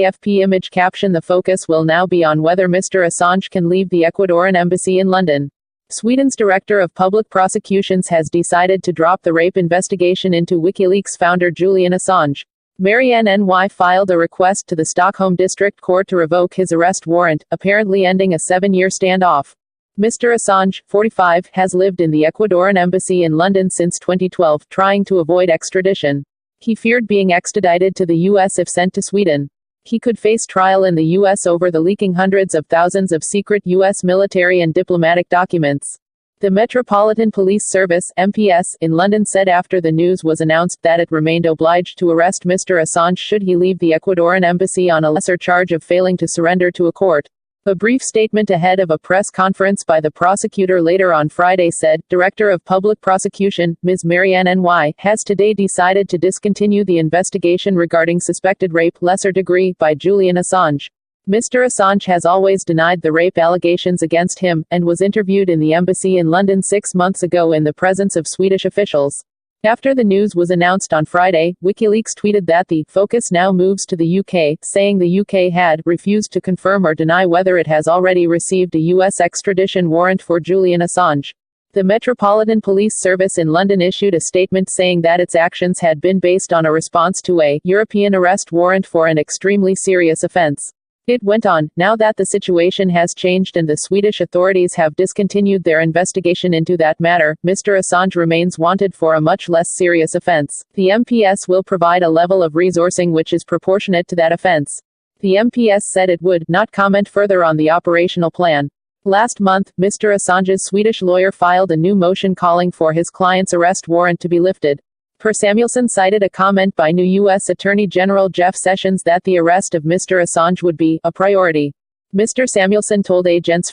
AFP image caption: the focus will now be on whether Mr Assange can leave the Ecuadoran embassy in London. Sweden's Director of Public Prosecutions has decided to drop the rape investigation into Wikileaks founder Julian Assange. Marianne Ny filed a request to the Stockholm District Court to revoke his arrest warrant, apparently ending a 7-year standoff. Mr Assange, 45, has lived in the Ecuadoran embassy in London since 2012, trying to avoid extradition. He feared being extradited to the US if sent to Sweden. He could face trial in the US over the leaking hundreds of thousands of secret US military and diplomatic documents. The Metropolitan Police Service (MPS) in London said after the news was announced that it remained obliged to arrest Mr Assange should he leave the Ecuadoran embassy on a lesser charge of failing to surrender to a court. A brief statement ahead of a press conference by the prosecutor later on Friday said, Director of Public Prosecution, Ms. Marianne Ny, has today decided to discontinue the investigation regarding suspected rape, lesser degree, by Julian Assange. Mr. Assange has always denied the rape allegations against him, and was interviewed in the embassy in London 6 months ago in the presence of Swedish officials. After the news was announced on Friday, Wikileaks tweeted that the focus now moves to the UK, saying the UK had refused to confirm or deny whether it has already received a US extradition warrant for Julian Assange. The Metropolitan Police Service in London issued a statement saying that its actions had been based on a response to a European arrest warrant for an extremely serious offence. It went on, now that the situation has changed and the Swedish authorities have discontinued their investigation into that matter, Mr. Assange remains wanted for a much less serious offence. The MPS will provide a level of resourcing which is proportionate to that offence. The MPS said it would not comment further on the operational plan. Last month, Mr. Assange's Swedish lawyer filed a new motion calling for his client's arrest warrant to be lifted. Per Samuelson cited a comment by new U.S. Attorney General Jeff Sessions that the arrest of Mr. Assange would be a priority. Mr. Samuelson told Agence France